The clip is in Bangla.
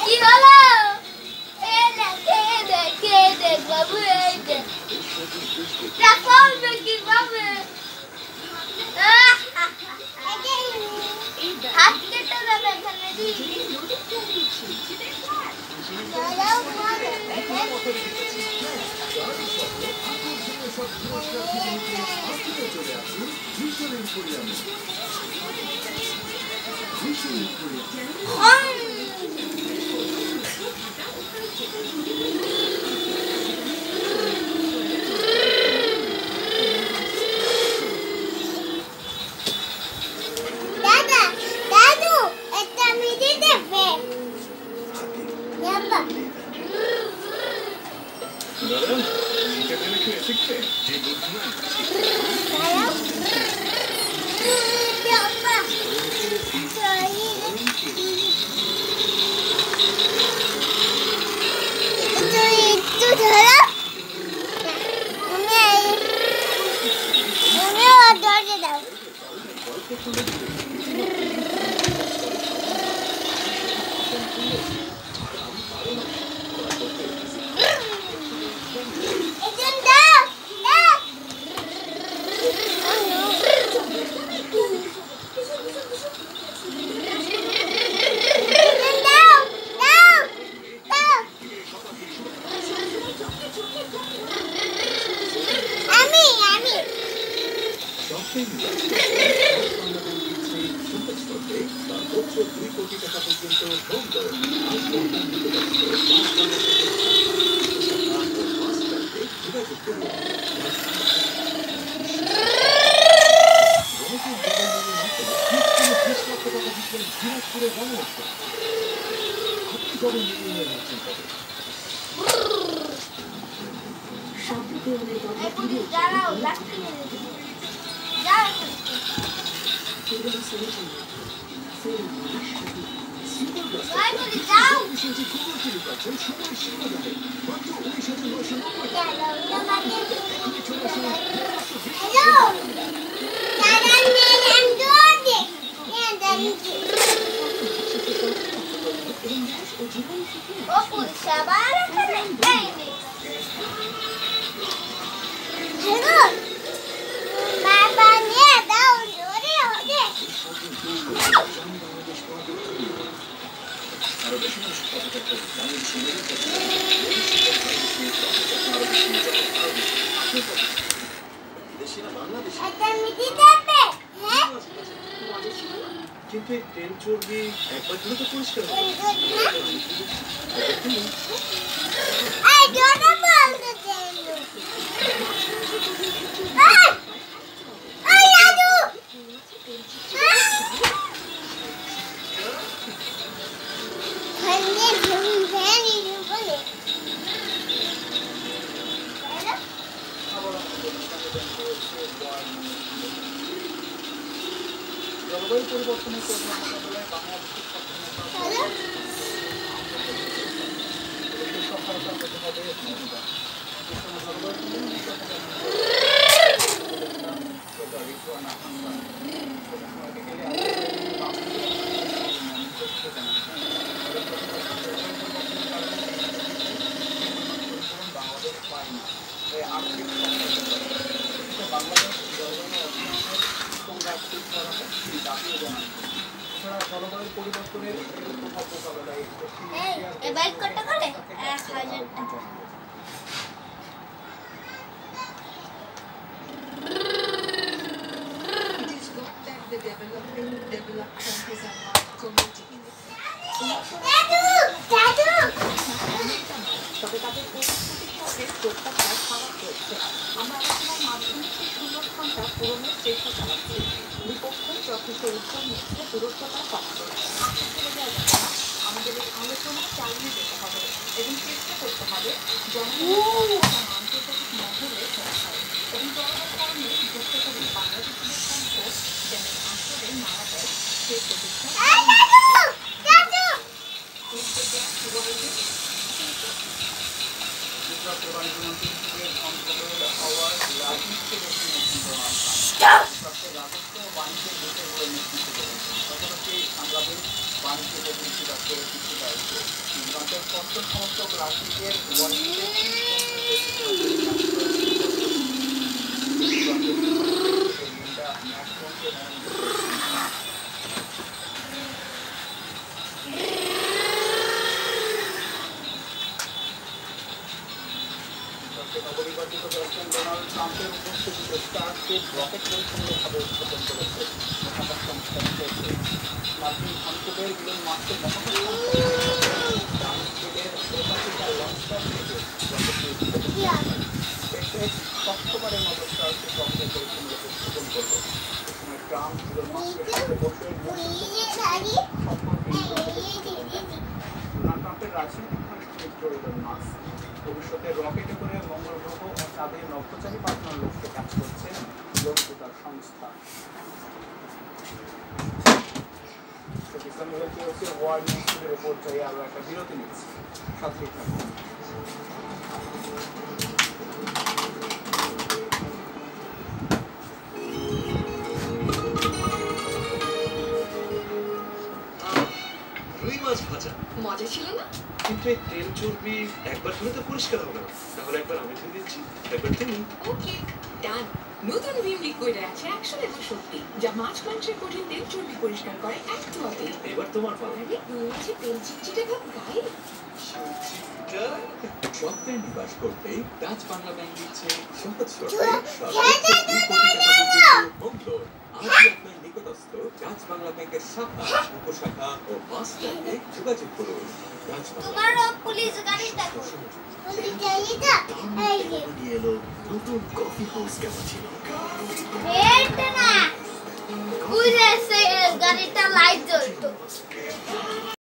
কি হলো? কে দেখ বাবু এই দেখ। দেখো কি বাবু। হাত কেটে যাবে এখানে দি। কিন্তু এই তেল চর্বি একবার ধরে তো পরিষ্কার জলবায়ু পরিবর্তনের মোকাবেলায় বাংলাদেশের সফলতা পেতে হবে বাংলাদেশ পায় না আর্থিক বাংলাদেশ জলবায়ু পরিবর্তনের প্রভাব মোকাবেলায় তবে তাদের প্রত্যাশায় খারাপ হয়েছে। আমরা আলোচনার মাধ্যমে সেই সংরক্ষণটা পূরণের চেষ্টা চালাচ্ছি। বিপক্ষই যথেষ্ট উদ্যোগ নিচ্ছে দূরত্বতা পাচ্ছে। আশা করে দেওয়া যাবে না, আমাদের এই আলোচনা চালিয়ে যেতে হবে এবং চেষ্টা করতে হবে জনগণের আন্তর্জাতিক মহলে পৌঁছায় এবং জলবায়ুর কারণে যুক্তকারী বাংলাদেশের সংকট যেন আসলে মারা যায় সেই প্রতিষ্ঠান রাজস্ব ও বাণিজ্যের বিষয়গুলো নিশ্চিত করেন। পাশাপাশি বাংলাদেশ বাণিজ্য প্রতিনিধিরা করে দিতে পারছে নির্মাণের কষ্ট সমস্ত গ্রাহকদের নবনির্বাচিত প্রেসিডেন্ট ডোনাল্ড ট্রাম্পের উপস্থিতিতে স্টারশিপ রকেট পরিপূর্ণভাবে উদ্বোধন করেছে মহাকাশ সংস্থা করেছে মার্কিন সাংসদের ইলন মাস্কের মহাকাশ ষষ্ঠবারের মতো স্টারশিপ রকেটের পরিপূর্ণভাবে উদ্বোধন করবে এ সময় ট্রাম্প ইলন মাস্কের সাথে বসে ডোনাল্ড ট্রাম্পের রাজনৈতিক ঘনিষ্ঠ মিত্র ইলন মাস্ক ভবিষ্যতে রকেটে করে মঙ্গল গ্রহ ও চাঁদে নভোচারী পাঠানোর লক্ষ্যে কাজ করছে তার সংস্থা ওয়ার্ল্ড নিউজের রিপোর্ট চাই আরো একটা বিরতি নিচ্ছি সাথেই থাকুন রুই মাছ ভাজা মজা ছিল না? কিন্তু এই তেল চর্বি একবার ধুলে তো পরিষ্কার হবে না তাহলে একবার আমি ধুয়ে দিচ্ছি একবার তুমি ওকে ডান। নতুন ভিম লিকুইড আছে 100% যা মাছ মাংসের কঠিন তেল চর্বি পরিষ্কার করে এক ধোয়াতে। এবার তোমার পালা আরে রুই মাছে তেল চিটচিটে ভাব গায়ে। স্বপ্নে নিবাস করতে ডাচ বাংলা ব্যাংক দিচ্ছে সহজ শর্তে 2 কোটি টাকা পর্যন্ত বন্ধ। আজই আপনার নিকটস্থ ডাচ বাংলা ব্যাংকের শাখা উপশাখা ও মাস্টারে যোগাযোগ করুন। ডাচ তোমারও পুলিশ গাড়িটা পুলিশ গাড়িটা এই যে নিয়ে এলো নতুন কফি হাউস ক্যাপাচিনো। এটা না পুলিশ গাড়িটা লাইট জ্বলতো